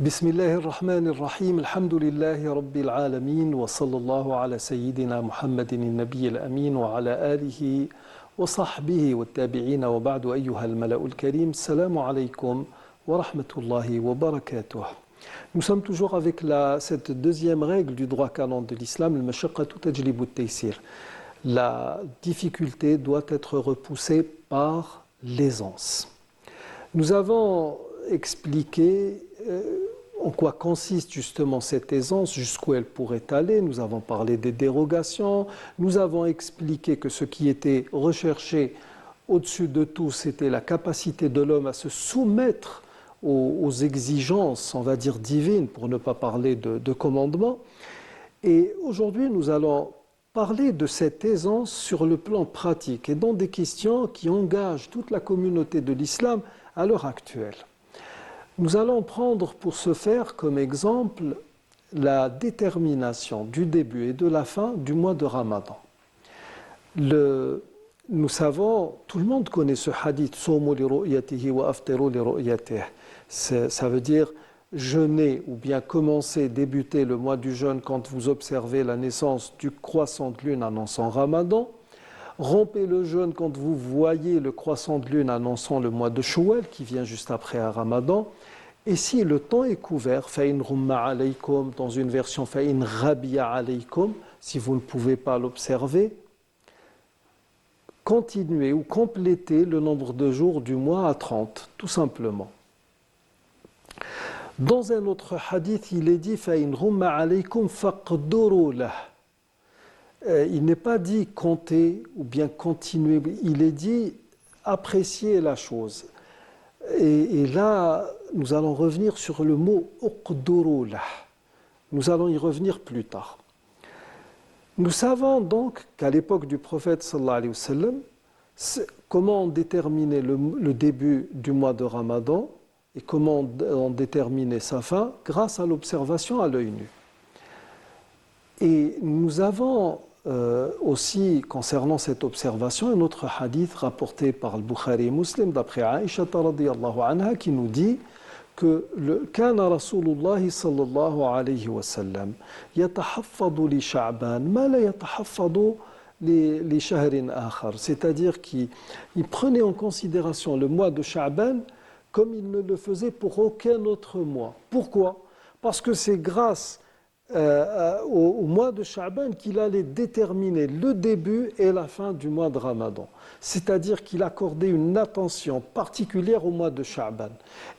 بسم الله الرحمن الرحيم الحمد لله رب العالمين وصلى الله على سيدنا محمد النبي الأمين وعلى آله وصحبه والتابعين وبعد أيها الملأ الكريم السلام عليكم ورحمة الله وبركاته. Nous sommes toujours avec cette deuxième règle du droit canon de l'islam, al-mashaqqatu tajlibu at-taysir. La difficulté doit être repoussée par l'aisance. Nous avons expliqué en quoi consiste justement cette aisance, jusqu'où elle pourrait aller. Nous avons parlé des dérogations, nous avons expliqué que ce qui était recherché au-dessus de tout, c'était la capacité de l'homme à se soumettre aux exigences, on va dire divines, pour ne pas parler de commandement. Et aujourd'hui, nous allons parler de cette aisance sur le plan pratique et dans des questions qui engagent toute la communauté de l'islam à l'heure actuelle. Nous allons prendre pour ce faire comme exemple la détermination du début et de la fin du mois de Ramadan. Nous savons, tout le monde connaît ce hadith, Somu li ru'yatihi wa aftiru li ru'yatihi. Ça veut dire jeûner ou bien commencer, débuter le mois du jeûne quand vous observez la naissance du croissant de lune annonçant Ramadan. Rompez le jeûne quand vous voyez le croissant de lune annonçant le mois de Shawwal qui vient juste après un Ramadan. Et si le temps est couvert, فَإِنْ غُمَّ عَلَيْكُمْ, dans une version فَإِنْ غَبِيَ عَلَيْكُمْ, si vous ne pouvez pas l'observer, continuez ou complétez le nombre de jours du mois à 30, tout simplement. Dans un autre hadith, il est dit فَإِنْ غُمَّ عَلَيْكُمْ فَاقْدُرُوا لَهُ. Il n'est pas dit compter ou bien continuer, il est dit apprécier la chose. Et là, nous allons revenir sur le mot uqduru lah. Nous allons y revenir plus tard. Nous savons donc qu'à l'époque du prophète sallallahu alayhi wa sallam, comment on déterminait le début du mois de Ramadan et comment on déterminait sa fin grâce à l'observation à l'œil nu. Et nous avons aussi, concernant cette observation, un autre hadith rapporté par le Bukhari et Muslim d'après Aïcha radiyallahu anha qui nous dit que كان رسول الله صلى الله عليه وسلم يتحفظ لشعبان ما لا يتحفظ لشهر آخر, c'est-à-dire qu'il prenait en considération le mois de Sha'ban comme il ne le faisait pour aucun autre mois. Pourquoi? Parce que c'est grâce au mois de Sha'ban qu'il allait déterminer le début et la fin du mois de Ramadan. C'est-à-dire qu'il accordait une attention particulière au mois de Sha'ban.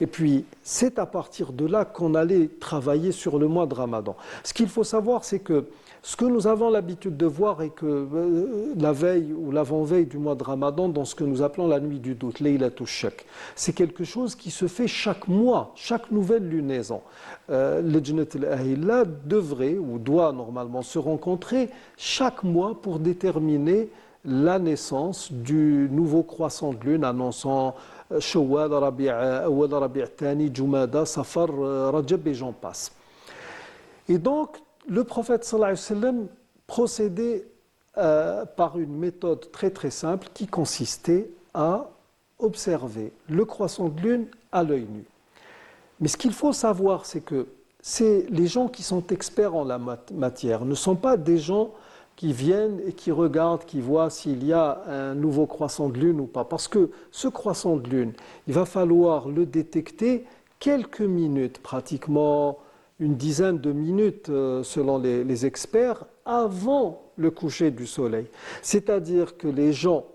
Et puis, c'est à partir de là qu'on allait travailler sur le mois de Ramadan. Ce qu'il faut savoir, c'est que ce que nous avons l'habitude de voir est que la veille ou l'avant-veille du mois de Ramadan, dans ce que nous appelons la nuit du doute, Laylatul Shak, c'est quelque chose qui se fait chaque mois, chaque nouvelle lunaison. Lajnat al-Ahilla devrait ou doit normalement se rencontrer chaque mois pour déterminer la naissance du nouveau croissant de lune annonçant Shawwal, Rabi' Awwal, Rabi' Thani, Jumada, Safar, Rajab et j'en passe. Et donc, le prophète sallallahu alayhi wa sallam procédait par une méthode très très simple qui consistait à observer le croissant de lune à l'œil nu. Mais ce qu'il faut savoir, c'est que les gens qui sont experts en la matière ne sont pas des gens qui viennent et qui regardent, qui voient s'il y a un nouveau croissant de lune ou pas. Parce que ce croissant de lune, il va falloir le détecter quelques minutes, pratiquement une dizaine de minutes selon les experts, avant le coucher du soleil. C'est-à-dire que les gens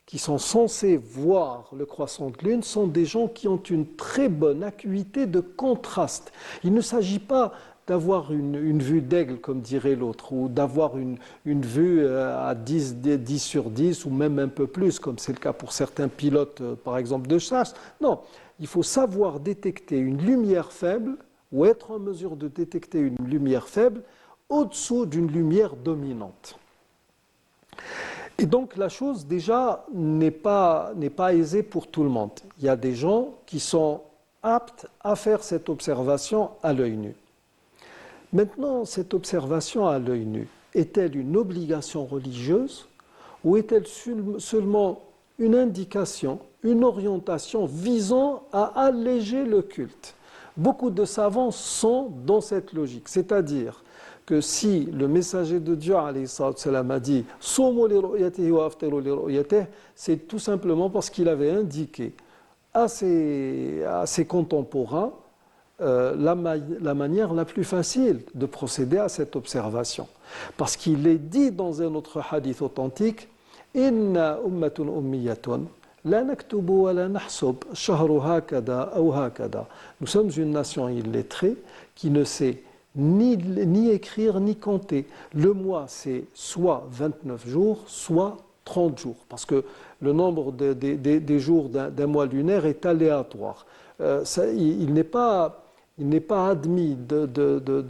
qui sont censés voir le croissant de lune sont des gens qui ont une très bonne acuité de contraste. Il ne s'agit pas d'avoir une vue d'aigle, comme dirait l'autre, ou d'avoir une vue à 10 sur 10, ou même un peu plus, comme c'est le cas pour certains pilotes, par exemple, de chasse. Non, il faut savoir détecter une lumière faible, ou être en mesure de détecter une lumière faible au-dessous d'une lumière dominante. Et donc la chose déjà n'est pas aisée pour tout le monde. Il y a des gens qui sont aptes à faire cette observation à l'œil nu. Maintenant, cette observation à l'œil nu, est-elle une obligation religieuse ou est-elle seulement une indication, une orientation visant à alléger le culte? Beaucoup de savants sont dans cette logique, c'est-à-dire que si le messager de Dieu alayhi salam a dit « Sumu li ru'yatihi wa aftiru li ru'yatihi », c'est tout simplement parce qu'il avait indiqué à ses contemporains la manière la plus facile de procéder à cette observation. Parce qu'il est dit dans un autre hadith authentique « Inna ummatun ummiyatun la naktubu wa la nahsub shahru hakada ou hakada » Nous sommes une nation illettrée qui ne sait ni écrire ni compter. Le mois, c'est soit 29 jours, soit 30 jours. Parce que le nombre des jours d'un mois lunaire est aléatoire. Il n'est pas admis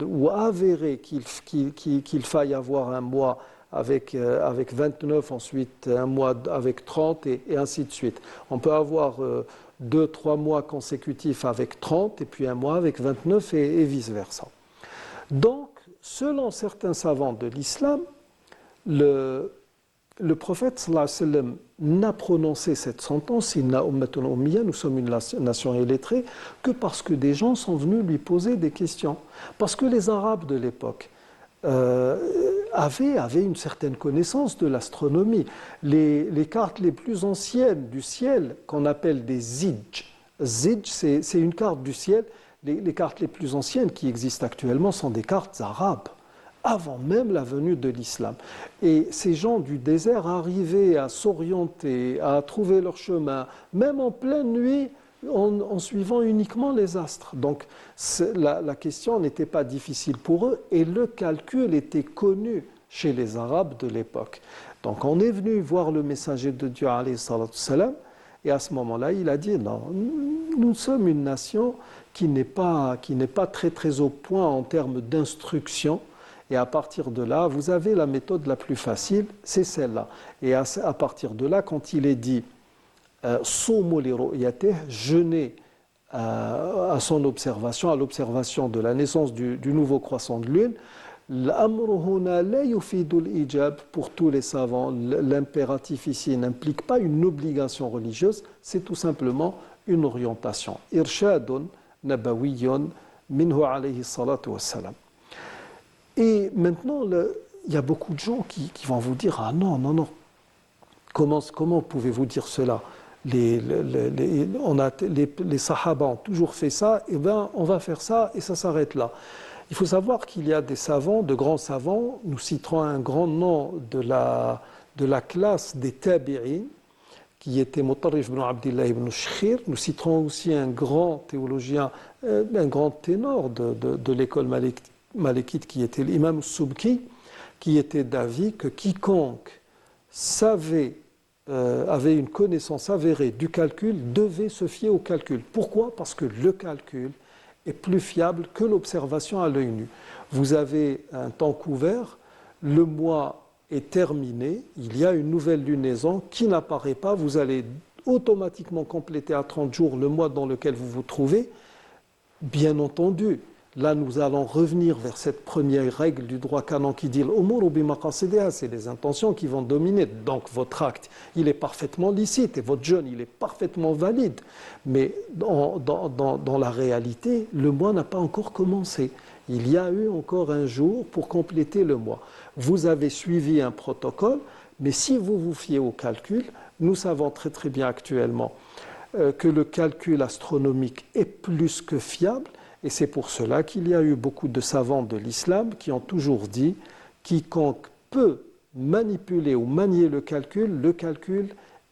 ou avéré qu'il faille avoir un mois avec 29, ensuite un mois avec 30 et ainsi de suite. On peut avoir 2-3 mois consécutifs avec 30 et puis un mois avec 29 et vice-versa. Donc, selon certains savants de l'islam, le prophète sallallahu alayhi wa sallam n'a prononcé cette sentence, Inna ummatun ummiya, nous sommes une nation illettrée, que parce que des gens sont venus lui poser des questions. Parce que les Arabes de l'époque avaient une certaine connaissance de l'astronomie. Les cartes les plus anciennes du ciel, qu'on appelle des Zij, c'est une carte du ciel. Les cartes les plus anciennes qui existent actuellement sont des cartes arabes, avant même la venue de l'islam. Et ces gens du désert arrivaient à s'orienter, à trouver leur chemin, même en pleine nuit, en suivant uniquement les astres. Donc la question n'était pas difficile pour eux et le calcul était connu chez les Arabes de l'époque. Donc on est venu voir le messager de Dieu, alayhi salatu salam, et à ce moment-là, il a dit, non, nous sommes une nation qui n'est pas très très au point en termes d'instruction. Et à partir de là, vous avez la méthode la plus facile, c'est celle-là. Et à partir de là, quand il est dit « Sumu li ru'yatihi » jeûner à son observation, à l'observation de la naissance du nouveau croissant de lune, l'amru huna la yufidu al-ijab pour tous les savants. L'impératif ici n'implique pas une obligation religieuse, c'est tout simplement une orientation. Irshadun nabawiyyun minhu alayhi salatu wassalam. Et maintenant, il y a beaucoup de gens qui vont vous dire « Ah non, non, non, comment pouvez-vous dire cela ? Les Sahaba ont toujours fait ça, et bien on va faire ça et ça s'arrête là. » Il faut savoir qu'il y a des savants, de grands savants, nous citerons un grand nom de la classe des Tabi'in, qui était Mutarrif ibn Abdillah ibn Shkhir. Nous citerons aussi un grand théologien, un grand ténor de l'école malékite qui était l'imam Subki, qui était d'avis que quiconque avait une connaissance avérée du calcul devait se fier au calcul. Pourquoi ? Parce que le calcul est plus fiable que l'observation à l'œil nu. Vous avez un temps couvert, le mois est terminé, il y a une nouvelle lunaison qui n'apparaît pas, vous allez automatiquement compléter à 30 jours le mois dans lequel vous vous trouvez. Bien entendu, là nous allons revenir vers cette première règle du droit canon qui dit l'umuru bimaqasidiha, c'est les intentions qui vont dominer. Donc votre acte, il est parfaitement licite et votre jeûne, il est parfaitement valide. Mais dans la réalité, le mois n'a pas encore commencé. Il y a eu encore un jour pour compléter le mois. Vous avez suivi un protocole, mais si vous vous fiez au calcul, nous savons très très bien actuellement que le calcul astronomique est plus que fiable. Et c'est pour cela qu'il y a eu beaucoup de savants de l'islam qui ont toujours dit quiconque peut manipuler ou manier le calcul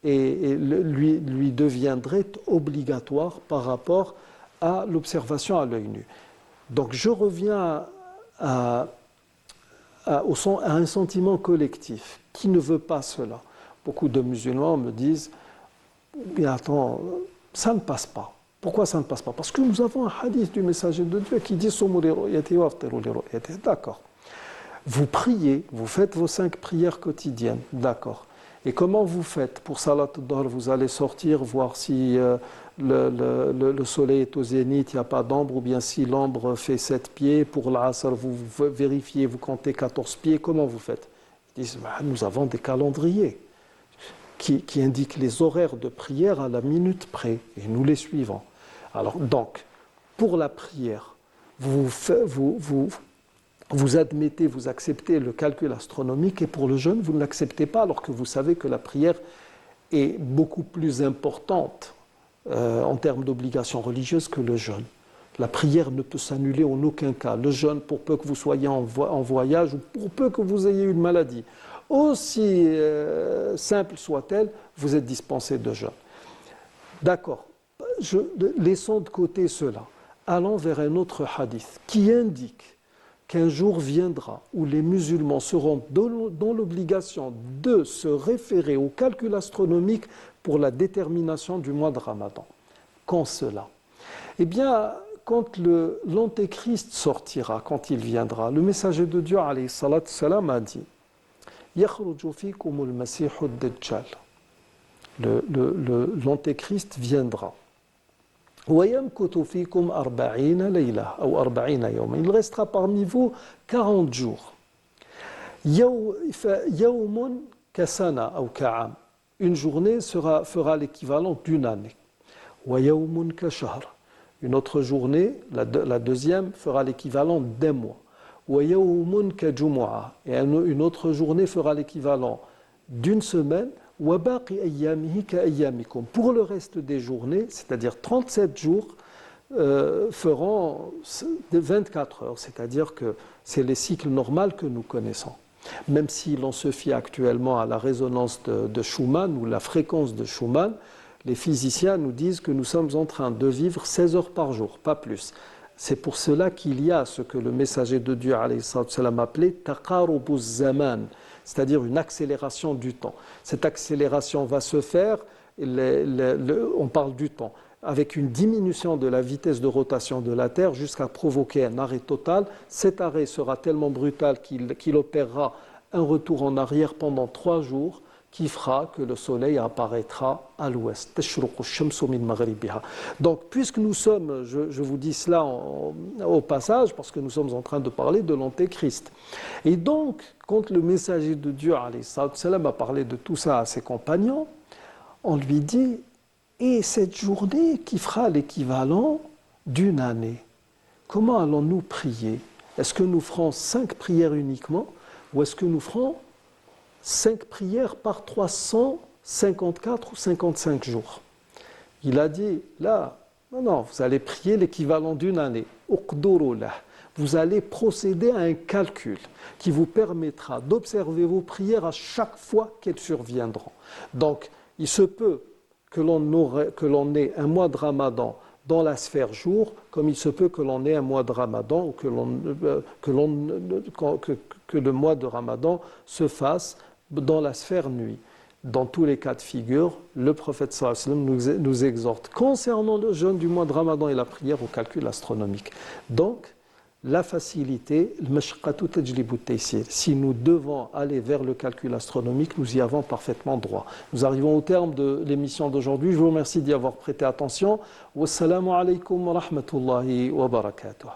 lui deviendrait obligatoire par rapport à l'observation à l'œil nu. Donc je reviens à un sentiment collectif qui ne veut pas cela. Beaucoup de musulmans me disent « Mais attends, ça ne passe pas ». Pourquoi ça ne passe pas ? Parce que nous avons un hadith du messager de Dieu qui dit « Sumu li ru'yatihi wa aftiru li ru'yatihi ». D'accord. Vous priez, vous faites vos 5 prières quotidiennes. D'accord. Et comment vous faites ? Pour Salat al-Dahr, vous allez sortir, voir si le soleil est au zénith, il n'y a pas d'ombre, ou bien si l'ombre fait 7 pieds. Pour l'Asr, vous vérifiez, vous comptez 14 pieds. Comment vous faites ? Ils disent nous avons des calendriers qui indiquent les horaires de prière à la minute près, et nous les suivons. Alors, donc, pour la prière, vous admettez, vous acceptez le calcul astronomique, et pour le jeûne, vous ne l'acceptez pas, alors que vous savez que la prière est beaucoup plus importante en termes d'obligations religieuses que le jeûne. La prière ne peut s'annuler en aucun cas. Le jeûne, pour peu que vous soyez en voyage ou pour peu que vous ayez une maladie, aussi simple soit-elle, vous êtes dispensé de jeûne. D'accord. Laissons de côté cela. Allons vers un autre hadith qui indique qu'un jour viendra où les musulmans seront dans l'obligation de se référer au calcul astronomique pour la détermination du mois de Ramadan. Quand cela? Eh bien, quand l'antéchrist sortira, quand il viendra, le messager de Dieu, alayhi salatu salam, a dit « Yakhruju fikumul masihu ad-dajjal » l'antéchrist viendra. وَيَمْكُثُ فِيكُمْ 40 لَيْلَةً أو 40 يوما. Il restera parmi vous 40 jours. يوم كسنة أو كعام. Une journée fera l'équivalent d'une année. وَيَوْمٌ كَشَهْرٍ. Une autre journée, la deuxième, fera l'équivalent d'un mois. وَيَوْمٌ كَجُمُعَةٍ. Et une autre journée fera l'équivalent d'une semaine. وَبَاقِي أَيَّامِهِ كَأَيَّامِكُمْ. Pour le reste des journées, c'est-à-dire 37 jours, feront 24 heures, c'est-à-dire que c'est les cycles normaux que nous connaissons. Même si l'on se fie actuellement à la résonance de Schumann ou la fréquence de Schumann, les physiciens nous disent que nous sommes en train de vivre 16 heures par jour, pas plus. C'est pour cela qu'il y a ce que le messager de Dieu alayhi salam appelait « taqarubu zaman », c'est-à-dire une accélération du temps. Cette accélération va se faire, on parle du temps, avec une diminution de la vitesse de rotation de la Terre jusqu'à provoquer un arrêt total. Cet arrêt sera tellement brutal qu'il opérera un retour en arrière pendant 3 jours, qui fera que le soleil apparaîtra à l'ouest. Donc, puisque nous sommes, je vous dis cela au passage, parce que nous sommes en train de parler de l'antéchrist. Et donc, quand le messager de Dieu, alayhi salam, a parlé de tout ça à ses compagnons, on lui dit, et cette journée qui fera l'équivalent d'une année, comment allons-nous prier? Est-ce que nous ferons 5 prières uniquement, ou est-ce que nous ferons 5 prières par 354 ou 55 jours. Il a dit, là, non, vous allez prier l'équivalent d'une année. Vous allez procéder à un calcul qui vous permettra d'observer vos prières à chaque fois qu'elles surviendront. Donc, il se peut que l'on ait un mois de Ramadan dans la sphère jour, comme il se peut que l'on ait un mois de Ramadan ou que le mois de Ramadan se fasse dans la sphère nuit. Dans tous les cas de figure, le prophète sallallahu alayhi wa sallam nous exhorte concernant le jeûne du mois de Ramadan et la prière au calcul astronomique. Donc, la facilité, si nous devons aller vers le calcul astronomique, nous y avons parfaitement droit. Nous arrivons au terme de l'émission d'aujourd'hui. Je vous remercie d'y avoir prêté attention. Wassalamu alaikum wa rahmatullahi wa barakatuh.